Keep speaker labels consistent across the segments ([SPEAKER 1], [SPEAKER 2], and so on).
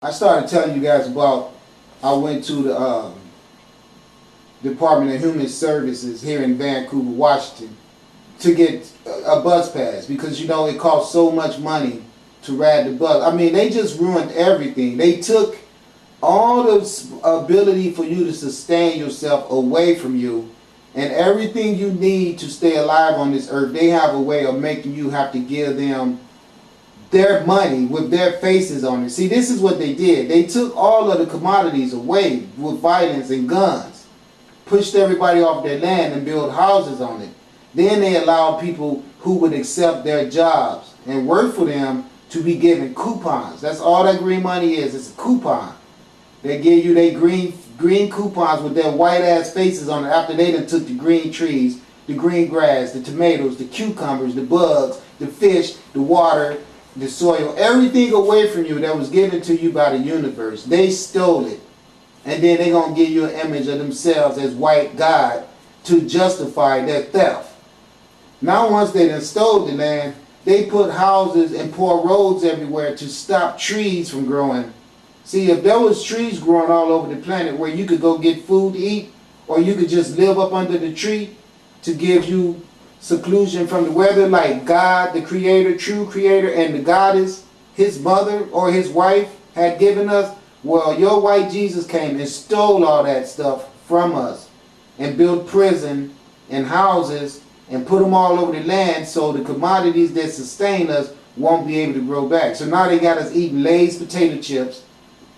[SPEAKER 1] I started telling you guys about I went to the Department of Human Services here in Vancouver, Washington, to get a bus pass because you know it costs so much money to ride the bus. I mean, they just ruined everything. They took all the ability for you to sustain yourself away from you, and everything you need to stay alive on this earth. They have a way of making you have to give them their money with their faces on it. See, this is what they did. They took all of the commodities away with violence and guns, pushed everybody off their land and built houses on it. Then they allowed people who would accept their jobs and work for them to be given coupons. That's all that green money is. It's a coupon. They give you their green coupons with their white ass faces on it after they done took the green trees, the green grass, the tomatoes, the cucumbers, the bugs, the fish, the water, the soil, everything away from you that was given to you by the universe. They stole it. And then they're going to give you an image of themselves as white God to justify their theft. Now once they done stole the land, they put houses and pour roads everywhere to stop trees from growing. See, if there was trees growing all over the planet where you could go get food to eat, or you could just live up under the tree to give you seclusion from the weather, like God, the creator, true creator, and the goddess, his mother or his wife had given us, well, your white Jesus came and stole all that stuff from us and built prison and houses and put them all over the land so the commodities that sustain us won't be able to grow back. So now they got us eating Lay's potato chips,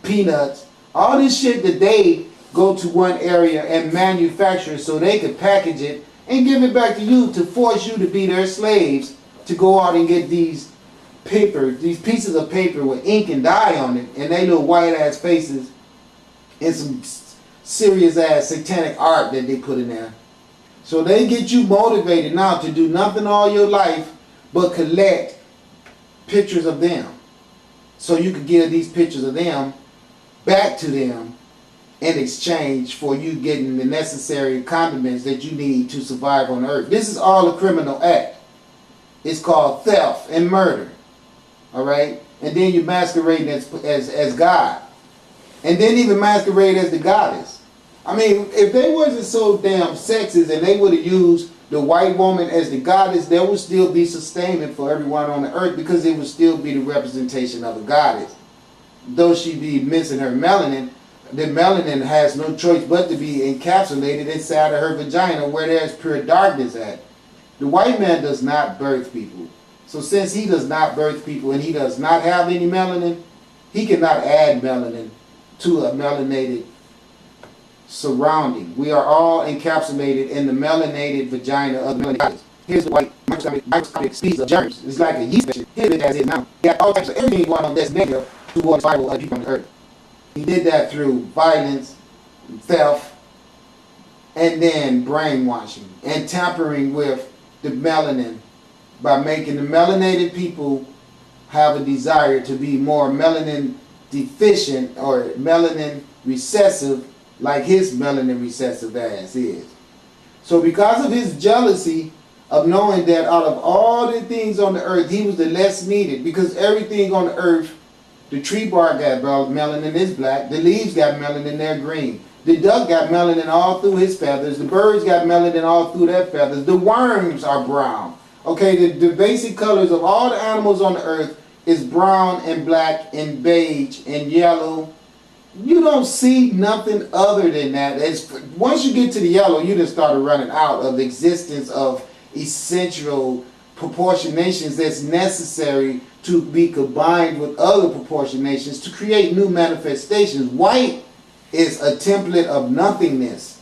[SPEAKER 1] peanuts, all this shit that they go to one area and manufacture so they could package it and give it back to you to force you to be their slaves to go out and get these pieces of paper with ink and dye on it and they little white ass faces and some serious ass satanic art that they put in there. So they get you motivated now to do nothing all your life but collect pictures of them. So you could give these pictures of them back to them in exchange for you getting the necessary condiments that you need to survive on earth. This is all a criminal act. It's called theft and murder. Alright? And then you masquerade as God. And then even masquerade as the goddess. I mean, if they wasn't so damn sexist and they would have used the white woman as the goddess, there would still be sustainment for everyone on the earth because it would still be the representation of a goddess. Though she be missing her melanin, the melanin has no choice but to be encapsulated inside of her vagina where there's pure darkness at. The white man does not birth people. So since he does not birth people and he does not have any melanin, he cannot add melanin to a melanated surrounding. We are all encapsulated in the melanated vagina of the melanated. Here's the white microscopic species of germs. It's like a yeast infection. Here it as it now. Got all types of everything going on that's negative towards survival of people on the earth. He did that through violence, theft, and then brainwashing and tampering with the melanin by making the melanated people have a desire to be more melanin deficient or melanin recessive like his melanin recessive ass is. So because of his jealousy of knowing that out of all the things on the earth, he was the less needed because everything on the earth, the tree bark got melanin, is black. The leaves got melanin, they're green. The duck got melanin all through his feathers. The birds got melanin all through their feathers. The worms are brown. Okay, the basic colors of all the animals on the earth is brown and black and beige and yellow. You don't see nothing other than that. Once you get to the yellow, you just started running out of the existence of essential proportionations that's necessary to be combined with other proportionations to create new manifestations. White is a template of nothingness.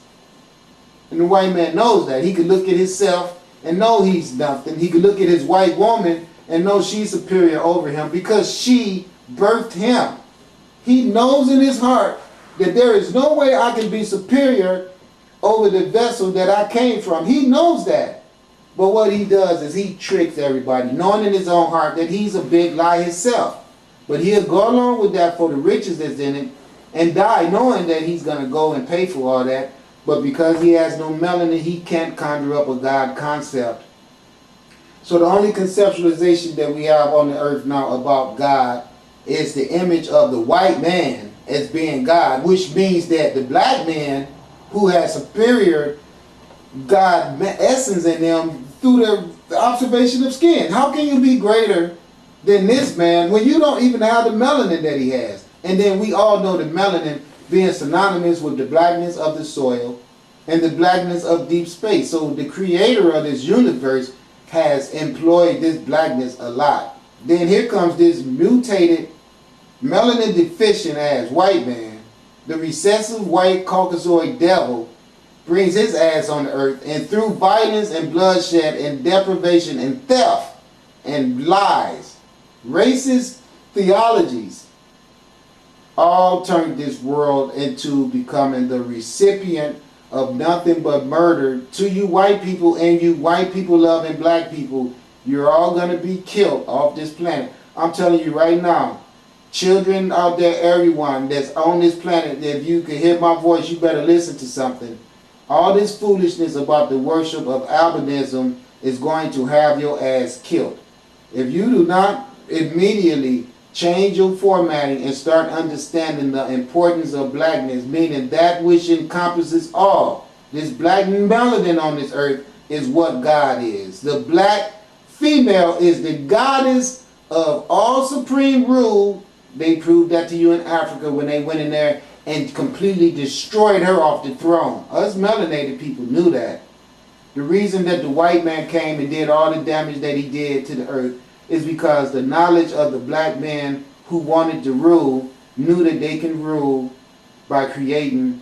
[SPEAKER 1] And the white man knows that. He could look at himself and know he's nothing. He could look at his white woman and know she's superior over him because she birthed him. He knows in his heart that there is no way I can be superior over the vessel that I came from. He knows that. But what he does is he tricks everybody, knowing in his own heart that he's a big lie himself. But he'll go along with that for the riches that's in it and die knowing that he's going to go and pay for all that. But because he has no melanin, he can't conjure up a God concept. So the only conceptualization that we have on the earth now about God is the image of the white man as being God, which means that the black man who has superior God essence in them through the observation of skin. How can you be greater than this man when you don't even have the melanin that he has? And then we all know the melanin being synonymous with the blackness of the soil and the blackness of deep space. So the creator of this universe has employed this blackness a lot. Then here comes this mutated, melanin deficient ass white man, the recessive white Caucasoid devil, brings his ass on the earth, and through violence and bloodshed and deprivation and theft and lies, racist theologies, all turned this world into becoming the recipient of nothing but murder. To you white people and you white people loving black people, you're all going to be killed off this planet. I'm telling you right now, children out there, everyone that's on this planet, if you can hear my voice, you better listen to something. All this foolishness about the worship of albinism is going to have your ass killed. If you do not immediately change your formatting and start understanding the importance of blackness, meaning that which encompasses all, this black melanin on this earth is what God is. The black female is the goddess of all supreme rule. They proved that to you in Africa when they went in there and completely destroyed her off the throne. Us melanated people knew that. The reason that the white man came and did all the damage that he did to the earth is because the knowledge of the black man who wanted to rule knew that they can rule by creating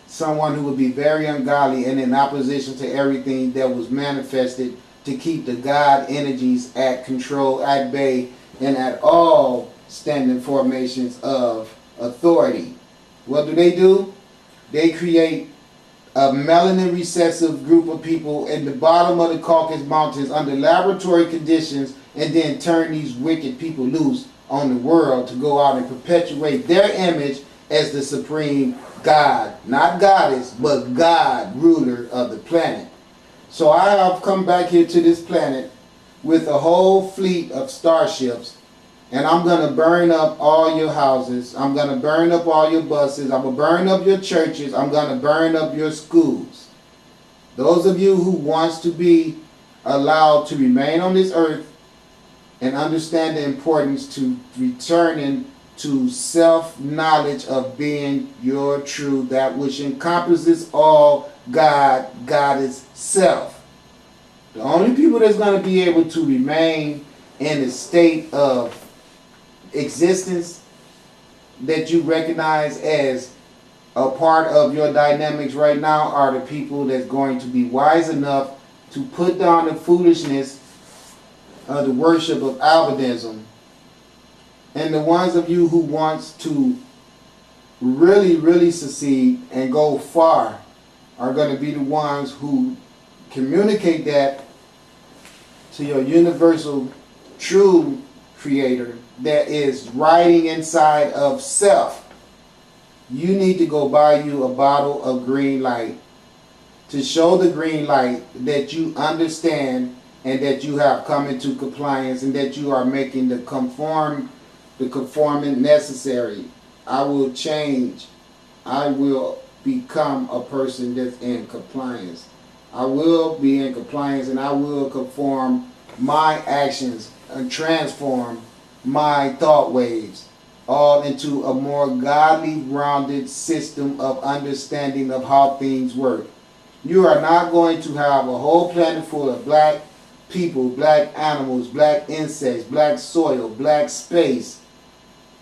[SPEAKER 1] someone who would be very ungodly and in opposition to everything that was manifested to keep the God energies at control, at bay, and at all standing formations of authority. What do? They create a melanin recessive group of people in the bottom of the Caucasus Mountains under laboratory conditions, and then turn these wicked people loose on the world to go out and perpetuate their image as the supreme God. Not goddess, but God, ruler of the planet. So I have come back here to this planet with a whole fleet of starships, and I'm going to burn up all your houses. I'm going to burn up all your buses. I'm going to burn up your churches. I'm going to burn up your schools. Those of you who wants to be allowed to remain on this earth and understand the importance to returning to self-knowledge of being your true, that which encompasses all God, Goddess, self. The only people that's going to be able to remain in a state of existence that you recognize as a part of your dynamics right now are the people that's going to be wise enough to put down the foolishness of the worship of albinism. And the ones of you who wants to really, really succeed and go far are going to be the ones who communicate that to your universal true creator that is riding inside of self. You need to go buy you a bottle of green light to show the green light that you understand and that you have come into compliance and that you are making the conforming necessary. I will change. I will become a person that's in compliance. I will be in compliance, and I will conform my actions and transform my thought waves all into a more godly, rounded system of understanding of how things work. You are not going to have a whole planet full of black people, black animals, black insects, black soil, black space,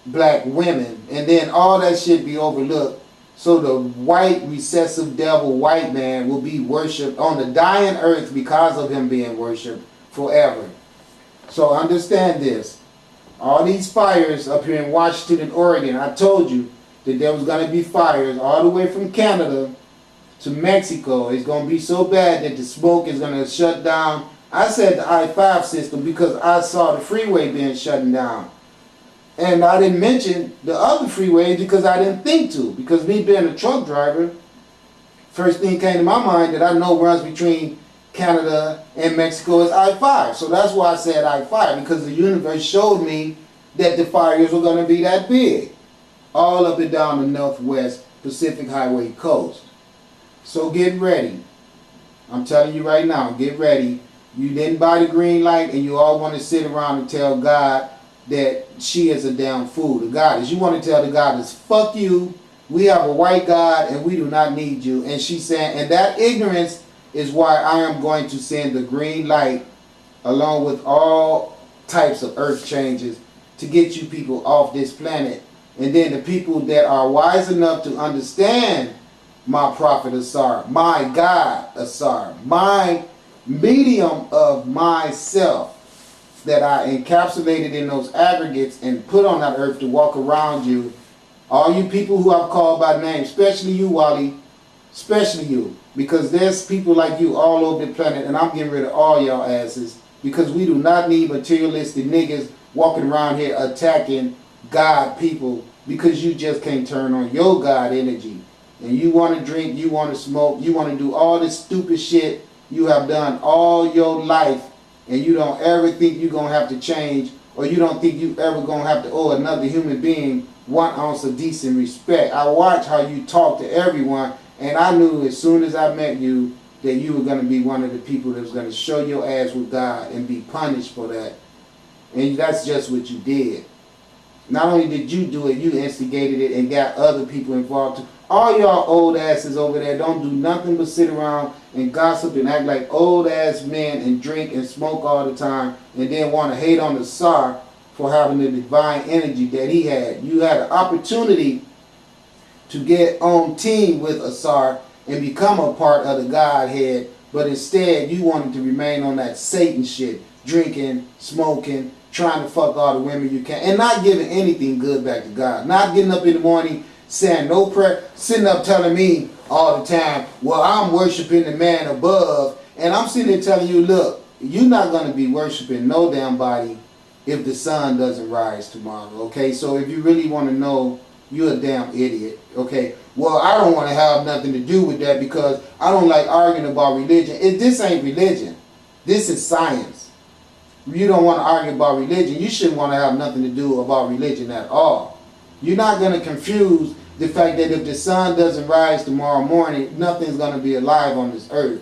[SPEAKER 1] black women, and then all that shit be overlooked. So the white recessive devil white man will be worshipped on the dying earth because of him being worshipped forever. So understand this. All these fires up here in Washington and Oregon, I told you that there was going to be fires all the way from Canada to Mexico. It's going to be so bad that the smoke is going to shut down. I said the I-5 system because I saw the freeway being shut down. And I didn't mention the other freeways because I didn't think to. Because me being a truck driver, first thing came to my mind that I know runs between Canada and Mexico is I-5. So that's why I said I-5, because the universe showed me that the fires were going to be that big. All up and down the Northwest Pacific Highway coast. So get ready. I'm telling you right now, get ready. You didn't buy the green light and you all want to sit around and tell God that she is a damn fool. The goddess. You want to tell the goddess, fuck you. We have a white God and we do not need you. And she's saying, and that ignorance is why I am going to send the green light along with all types of earth changes to get you people off this planet. And then the people that are wise enough to understand my prophet Asar, my God Asar, my medium of myself that I encapsulated in those aggregates and put on that earth to walk around you. All you people who I've called by name, especially you, Wally, especially you, because there's people like you all over the planet, and I'm getting rid of all y'all asses, because we do not need materialistic niggas walking around here attacking God people, because you just can't turn on your God energy. And you want to drink, you want to smoke, you want to do all this stupid shit you have done all your life, and you don't ever think you're going to have to change, or you don't think you ever going to have to owe another human being 1 ounce of decent respect. I watch how you talk to everyone, and I knew as soon as I met you that you were going to be one of the people that was going to show your ass with God and be punished for that. And that's just what you did. Not only did you do it, you instigated it and got other people involved too. All y'all old asses over there don't do nothing but sit around and gossip and act like old ass men and drink and smoke all the time, and then want to hate on the Tsar for having the divine energy that he had. You had an opportunity to get on team with Asar and become a part of the Godhead, but instead you wanted to remain on that Satan shit, drinking, smoking, trying to fuck all the women you can, and not giving anything good back to God. Not getting up in the morning saying no prayer, sitting up telling me all the time, well, I'm worshiping the man above, and I'm sitting there telling you, look, you're not going to be worshiping no damn body if the sun doesn't rise tomorrow, okay? So if you really want to know, you're a damn idiot, okay? Well, I don't want to have nothing to do with that because I don't like arguing about religion. This ain't religion. This is science. You don't want to argue about religion. You shouldn't want to have nothing to do about religion at all. You're not going to confuse the fact that if the sun doesn't rise tomorrow morning, nothing's going to be alive on this earth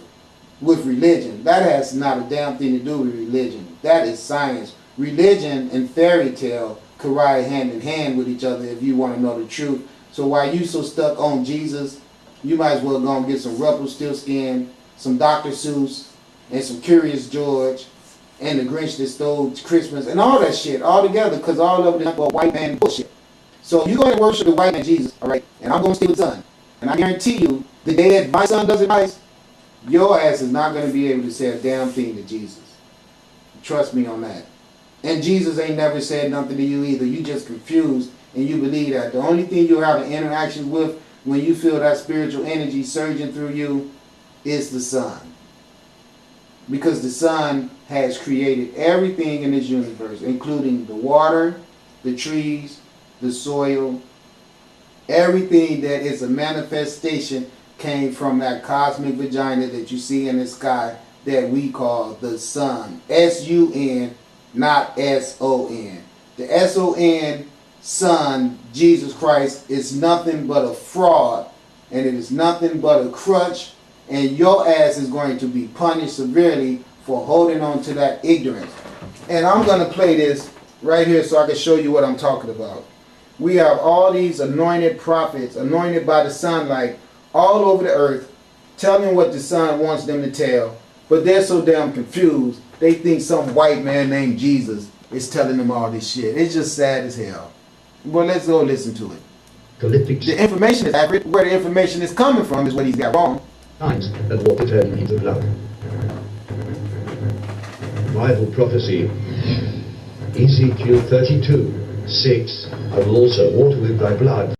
[SPEAKER 1] with religion. That has not a damn thing to do with religion. That is science. Religion and fairy tale could ride hand in hand with each other if you want to know the truth. So while you so stuck on Jesus, you might as well go and get some Rumpelstiltskin, some Dr. Seuss, and some Curious George, and the Grinch that stole Christmas, and all that shit all together, because all of it is white man bullshit. So you go and worship the white man Jesus, all right, and I'm going to stay with the sun. And I guarantee you, the day that my son doesn't rise, your ass is not going to be able to say a damn thing to Jesus. Trust me on that. And Jesus ain't never said nothing to you either. You just confused and you believe that. The only thing you'll have an interaction with when you feel that spiritual energy surging through you is the sun. Because the sun has created everything in this universe, including the water, the trees, the soil. Everything that is a manifestation came from that cosmic vagina that you see in the sky that we call the sun. S-U-N, not S-O-N. The S-O-N, Son, Jesus Christ, is nothing but a fraud, and it is nothing but a crutch, and your ass is going to be punished severely for holding on to that ignorance. And I'm going to play this right here so I can show you what I'm talking about. We have all these anointed prophets, anointed by the sunlight, all over the earth, telling what the sun wants them to tell, but they're so damn confused, they think some white man named Jesus is telling them all this shit. It's just sad as hell. Well, let's go listen to it. The information is accurate. Where the information is coming from is what he's got wrong.
[SPEAKER 2] Times and walk the turn into blood. Bible prophecy. Ezekiel 32:6. I will also water with thy blood.